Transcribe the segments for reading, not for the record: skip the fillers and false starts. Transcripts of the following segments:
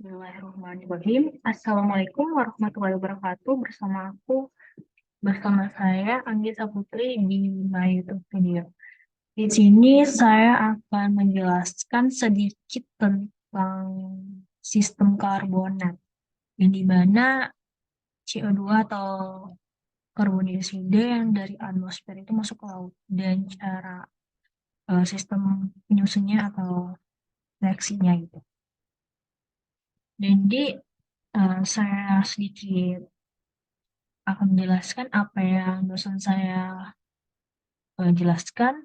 Bismillahirrahmanirrahim. Assalamualaikum warahmatullahi wabarakatuh. Bersama saya Anggita Putri di my YouTube video. Di sini saya akan menjelaskan sedikit tentang sistem karbonat, yang dimana CO2 atau karbon dioksida yang dari atmosfer itu masuk ke laut, dan cara sistem penyusunnya atau reaksinya gitu. Jadi saya sedikit akan menjelaskan apa yang dosen saya jelaskan.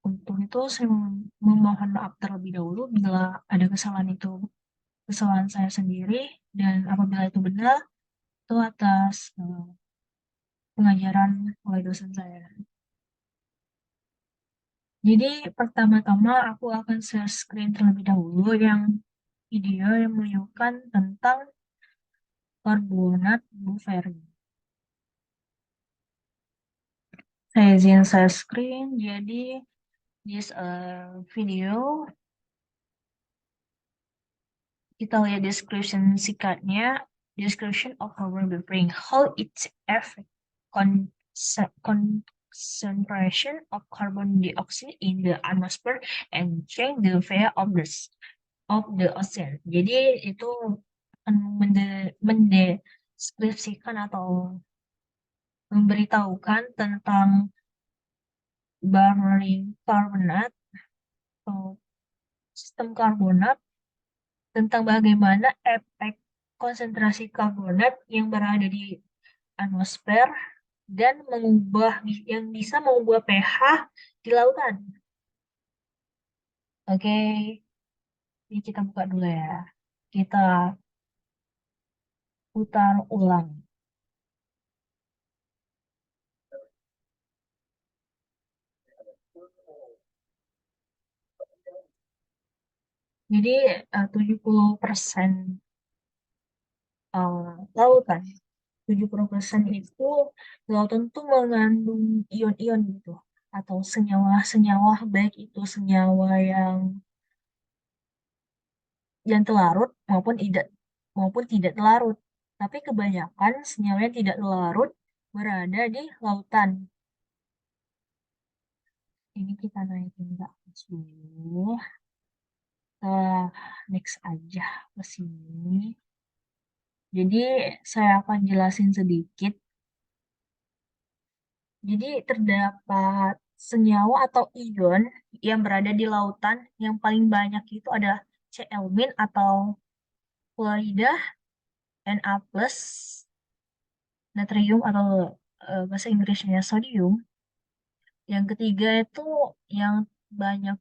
Untuk itu saya memohon maaf terlebih dahulu bila ada kesalahan saya sendiri, dan apabila itu benar, itu atas pengajaran oleh dosen saya. Jadi pertama-tama aku akan share screen terlebih dahulu yang video yang menunjukkan tentang karbonat blueberry. Saya izin share screen. Jadi this video kita lihat description singkatnya. Description of carbon buffering, how it affect concentration of carbon dioxide in the atmosphere and change the phase of the ocean. Jadi itu akan mendeskripsikan atau memberitahukan tentang buffering karbonat atau sistem karbonat, tentang bagaimana efek konsentrasi karbonat yang berada di atmosfer dan yang bisa mengubah pH di lautan. Oke, ini kita buka dulu ya. Kita putar ulang. Jadi 70% lautan. 70% itu lautan tuh mengandung ion-ion gitu, atau senyawa-senyawa, baik itu senyawa yang terlarut maupun tidak terlarut. Tapi kebanyakan senyawa yang tidak terlarut berada di lautan. Ini kita naikin ke atas dulu. Next aja ke sini. Jadi saya akan jelasin sedikit. Jadi terdapat senyawa atau ion yang berada di lautan, yang paling banyak itu adalah Cl- atau fluorida, Na+, natrium atau bahasa Inggrisnya sodium. Yang ketiga itu yang banyak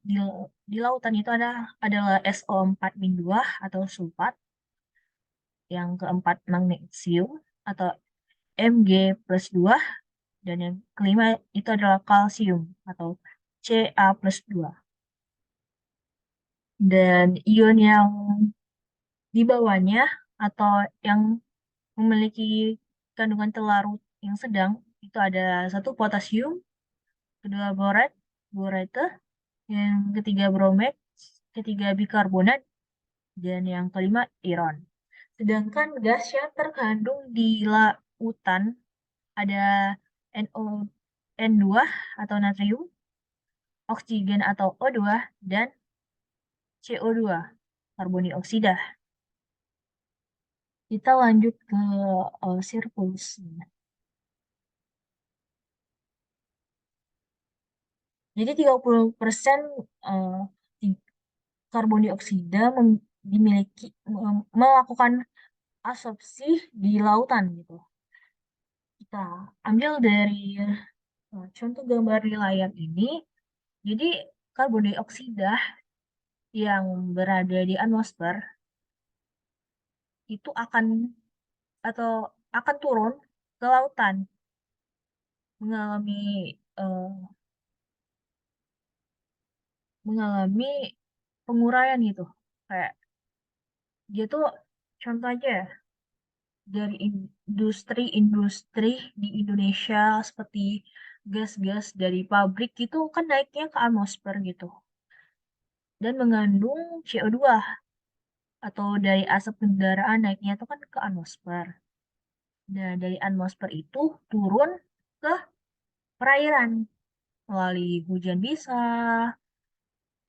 di lautan itu adalah SO4-2 atau sulfat. Yang keempat magnesium atau Mg+2. Dan yang kelima itu adalah kalsium atau Ca+2. Dan ion yang di bawahnya atau yang memiliki kandungan terlarut yang sedang itu ada satu potasium, kedua borate, yang ketiga bromet, ketiga bikarbonat, dan yang kelima iron. Sedangkan gas yang terkandung di lautan ada NO2 atau natrium, oksigen atau O2, dan CO2, karbon dioksida. Kita lanjut ke sirkulus. Jadi 30% karbon dioksida melakukan absorpsi di lautan gitu. Kita ambil dari contoh gambar di layar ini. Jadi karbon dioksida yang berada di atmosfer itu akan turun ke lautan, mengalami penguraian gitu. Kayak dia tuh contoh aja ya, dari industri di Indonesia seperti gas-gas dari pabrik itu kan naiknya ke atmosfer gitu, dan mengandung CO2. atau dari asap kendaraan naiknya itu kan ke atmosfer. Nah, dari atmosfer itu turun ke perairan melalui hujan bisa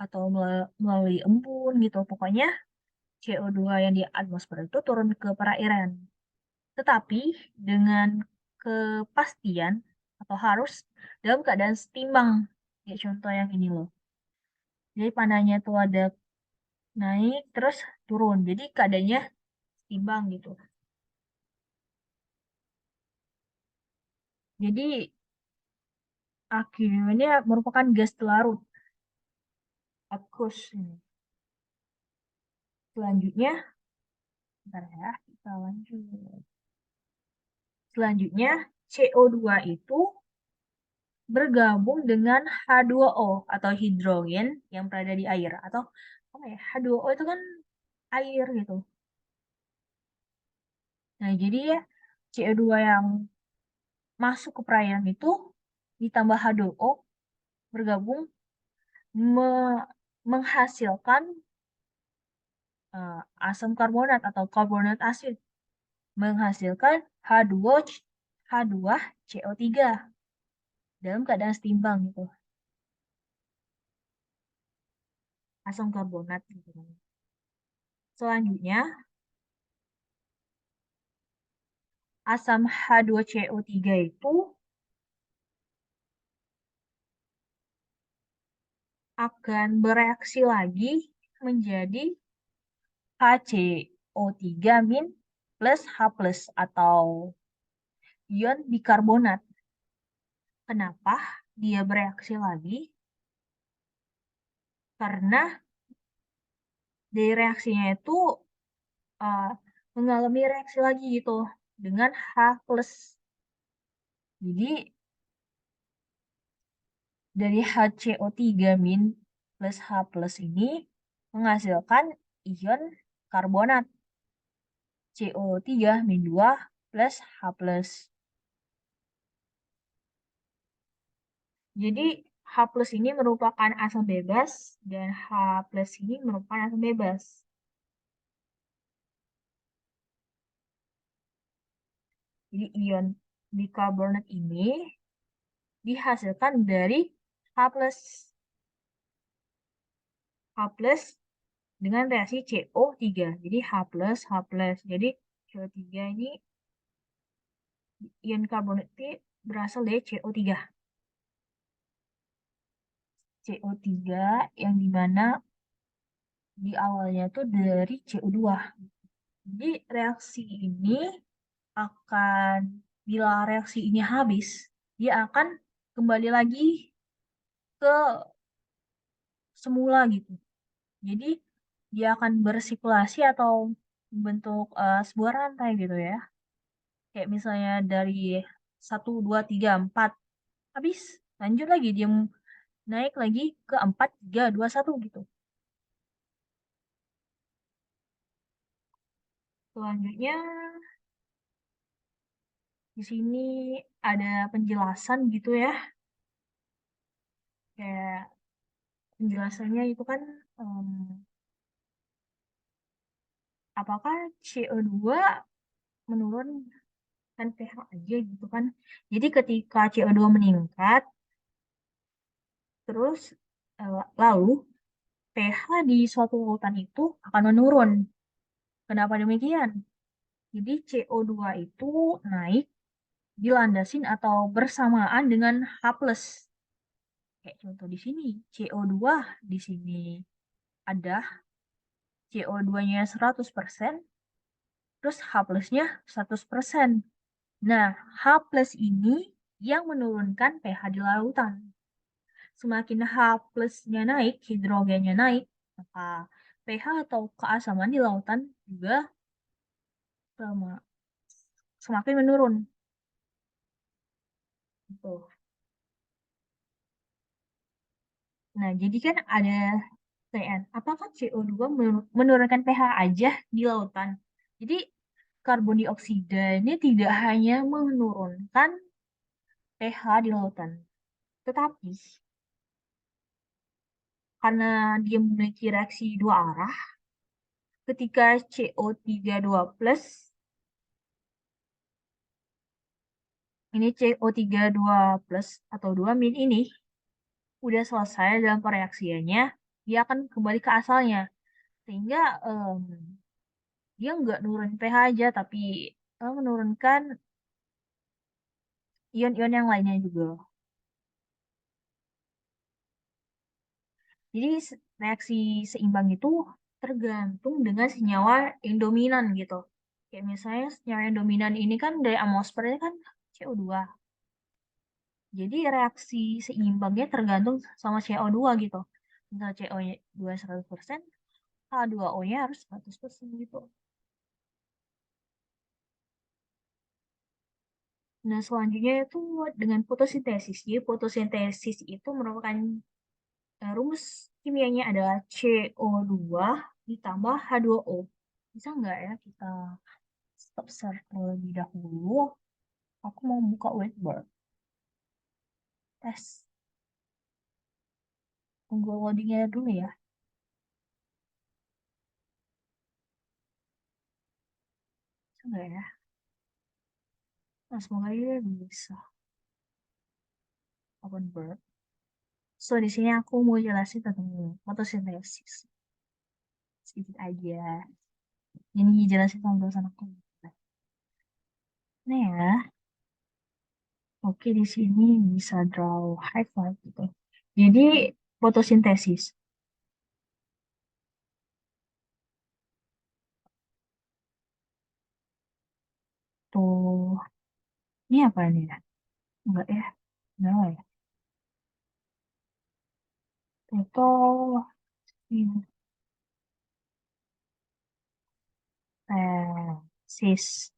atau melalui embun gitu. Pokoknya CO2 yang di atmosfer itu turun ke perairan. Tetapi dengan kepastian atau harus dalam keadaan setimbang. Ya contoh yang ini loh. Jadi panahnya tuh ada naik terus turun. Jadi keadaannya setimbang gitu. Jadi akhirnya merupakan gas larut aqueous ini. Selanjutnya, bentar ya, kita lanjut. Selanjutnya, CO2 itu bergabung dengan H2O atau hidrogen yang berada di air atau apa ya? H2O itu kan air gitu. Nah, jadi ya CO2 yang masuk ke perairan itu ditambah H2O bergabung me- menghasilkan asam karbonat atau karbonat asid menghasilkan H2CO3 dalam keadaan setimbang gitu. Asam karbonat gitu. Selanjutnya, asam H2CO3 itu akan bereaksi lagi menjadi HCO3 min plus H plus atau ion bikarbonat. Kenapa dia bereaksi lagi? Karena dari reaksinya itu uh, mengalami reaksi lagi gitu dengan H plus. Jadi dari HCO3 min plus H plus ini menghasilkan ion karbonat CO3 min 2 plus H plus. Jadi H plus ini merupakan asam bebas dan H plus ini merupakan asam bebas. Jadi ion bikarbonat ini dihasilkan dari H plus. H plus dengan reaksi CO3. Jadi H plus, H plus. Jadi CO3 ini ion karbonat ini berasal dari CO3. CO3 yang dimana di awalnya itu dari CO2. Jadi reaksi ini akan, bila reaksi ini habis, dia akan kembali lagi ke semula gitu. Jadi dia akan bersirkulasi atau membentuk sebuah rantai gitu ya. Kayak misalnya dari 1, 2, 3, 4 habis, lanjut lagi dia naik lagi ke 4, 3, 2, 1 gitu. Selanjutnya di sini ada penjelasan gitu ya. Kayak penjelasannya itu kan apakah CO2 menurunkan pH aja gitu kan. Jadi ketika CO2 meningkat, terus lalu pH di suatu lautan itu akan menurun. Kenapa demikian? Jadi CO2 itu naik dilandasin atau bersamaan dengan H+. Kayak contoh di sini, CO2 di sini ada CO2-nya 100%, terus H plusnya 100%. Nah, H plus ini yang menurunkan pH di lautan. Semakin H plusnya naik, hidrogennya naik, maka pH atau keasaman di lautan juga sama, semakin menurun. Gitu. Nah, jadi kan ada pertanyaan, apakah CO2 menurunkan pH aja di lautan? Jadi, karbon dioksida ini tidak hanya menurunkan pH di lautan, tetapi karena dia memiliki reaksi dua arah, ketika CO32+, ini CO32+ atau 2- ini udah selesai dalam pereaksiannya, dia akan kembali ke asalnya. Sehingga dia nggak nurunin pH aja, tapi menurunkan ion-ion yang lainnya juga. Jadi reaksi seimbang itu tergantung dengan senyawa yang dominan gitu. Kayak misalnya senyawa yang dominan ini kan dari atmosfernya kan CO2. Jadi reaksi seimbangnya tergantung sama CO2 gitu. Misal CO2 100%, H2O-nya harus 100% gitu. Nah, selanjutnya itu dengan fotosintesis. Jadi fotosintesis itu merupakan rumus kimianya adalah CO2 ditambah H2O. Bisa nggak ya kita stop share terlebih dahulu? Aku mau buka whiteboard. Tes. Tunggu loadingnya dulu ya. Bisa nggak ya? Nah, semoga dia bisa. Open board. So, di sini aku mau jelasin tentang fotosintesis. Sedikit aja. Ini jelasin tentang dosen aku. Nah ya, oke di sini bisa draw highlight gitu. Jadi fotosintesis. Tuh, ini apa nih ya? Enggak ya? Enggak lah ya. Fotosintesis.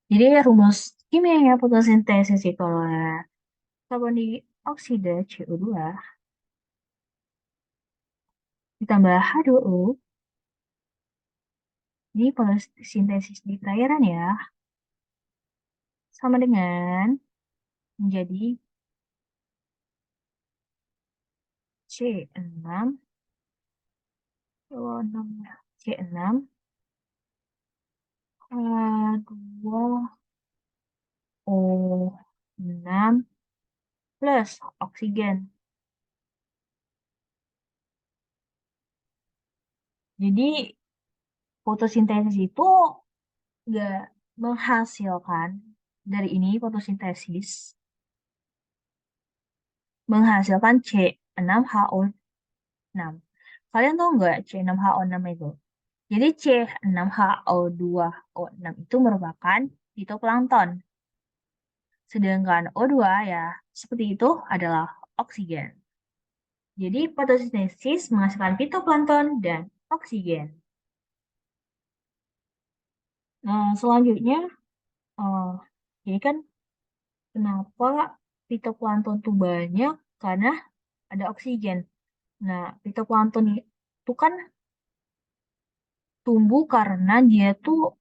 Jadi rumus kimianya fotosintesis itu adalah karbon dioksida CO2 ditambah H2O. Ini fotosintesis di perairan ya. Sama dengan menjadi C6 C6 H2O6 plus oksigen. Jadi fotosintesis itu nggak menghasilkan dari ini fotosintesis menghasilkan C6HO6. Kalian tahu nggak C6HO6 itu? Jadi C6HO2O6 itu merupakan fitoplankton. Sedangkan O2 ya, seperti itu adalah oksigen. Jadi fotosintesis menghasilkan fitoplankton dan oksigen. Nah, selanjutnya, oh, jadi kan kenapa fitoplankton itu banyak? Karena ada oksigen. Nah, fitoplankton itu kan tumbuh karena dia tuh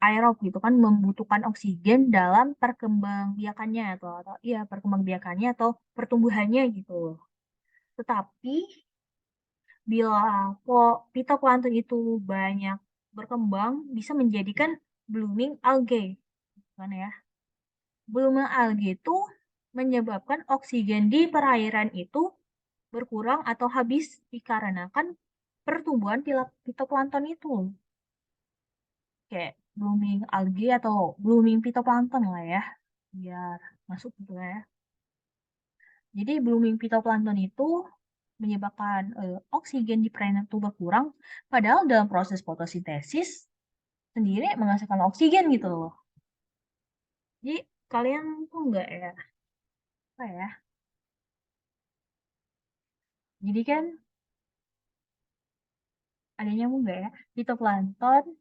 aerob gitu kan, membutuhkan oksigen dalam perkembangbiakannya atau iya perkembangbiakannya atau pertumbuhannya gitu. Tetapi bila fitoplankton itu banyak berkembang bisa menjadikan blooming algae kan ya. Blooming algae itu menyebabkan oksigen di perairan itu berkurang atau habis dikarenakan pertumbuhan fitoplankton itu. Kayak blooming algae atau blooming fitoplankton lah ya, biar masuk gitu ya. Jadi blooming fitoplankton itu menyebabkan oksigen di perairan itu berkurang, padahal dalam proses fotosintesis sendiri menghasilkan oksigen gitu loh. Jadi kalian tuh enggak ya, apa ya? Jadi kan ada nyambung enggak ya? Fitoplankton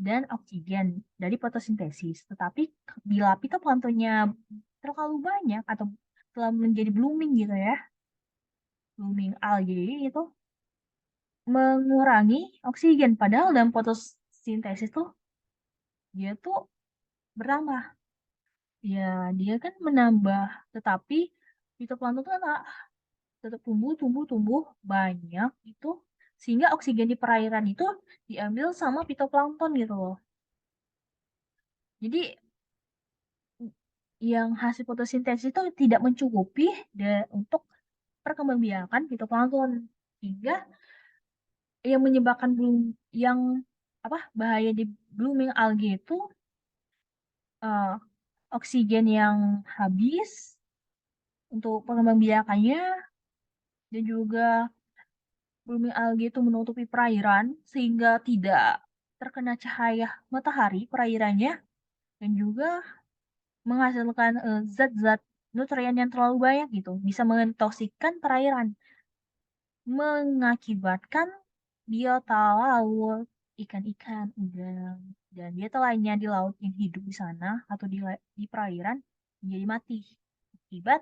dan oksigen dari fotosintesis. Tetapi bila fitoplanktonnya terlalu banyak atau telah menjadi blooming gitu ya, blooming algae itu mengurangi oksigen. Padahal dalam fotosintesis tuh dia tuh bertambah. Ya, dia kan menambah. Tetapi fitoplankton tuh tetap tumbuh, tumbuh, tumbuh banyak itu sehingga oksigen di perairan itu diambil sama fitoplankton gitu loh. Jadi yang hasil fotosintesis itu tidak mencukupi untuk perkembangbiakan fitoplankton hingga yang menyebabkan yang bahaya di blooming algae itu eh, oksigen yang habis untuk pengembangbiakannya dan juga blooming algae itu menutupi perairan sehingga tidak terkena cahaya matahari perairannya dan juga menghasilkan zat-zat nutrien yang terlalu banyak gitu bisa mentoksikan perairan mengakibatkan biota laut ikan-ikan udang dan biota lainnya di laut yang hidup di sana atau di perairan menjadi mati akibat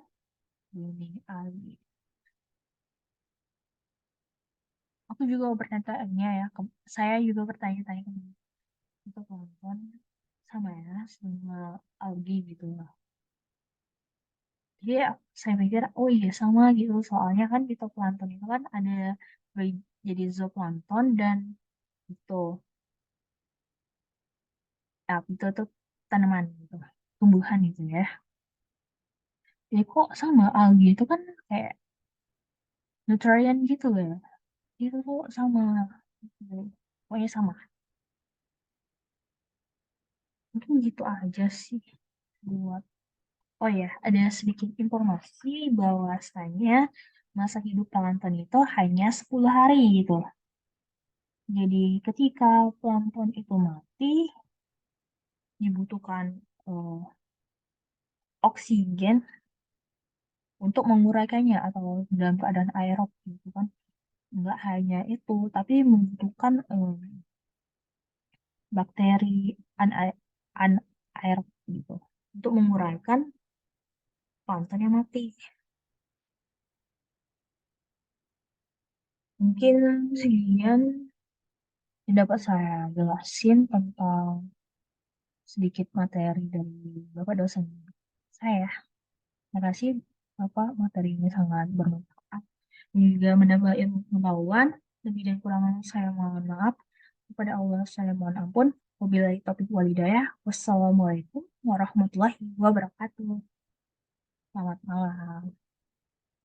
blooming algae. Aku juga bertanya-tanya ya, saya juga bertanya-tanya ke untuk nonton sama ya, sama algae gitu lah. Jadi ya, saya pikir, oh iya sama gitu, soalnya kan fitoplankton itu kan ada jadi zooplankton dan itu, ya itu tuh tanaman gitu, tumbuhan gitu ya. Jadi kok sama algae itu kan kayak nutrien gitu ya, itu tuh sama, gitu. Pokoknya sama. Mungkin gitu aja sih buat. Oh ya, ada sedikit informasi bahwasanya masa hidup plankton itu hanya 10 hari gitu. Jadi ketika plankton itu mati, dibutuhkan eh, oksigen untuk menguraikannya atau dalam keadaan aerob gitu kan. Enggak hanya itu, tapi membutuhkan bakteri anaerob gitu untuk menguraikan plankton yang mati. Mungkin sekian yang dapat saya jelasin tentang sedikit materi dari Bapak dosen saya. Terima kasih Bapak, materinya sangat bermanfaat. Dan juga menambah ilmu pengetahuan. Lebih dan kurang saya mohon maaf. Kepada Allah saya mohon ampun. Wabillahi taufiq walhidayah. Wassalamualaikum warahmatullahi wabarakatuh. Selamat malam.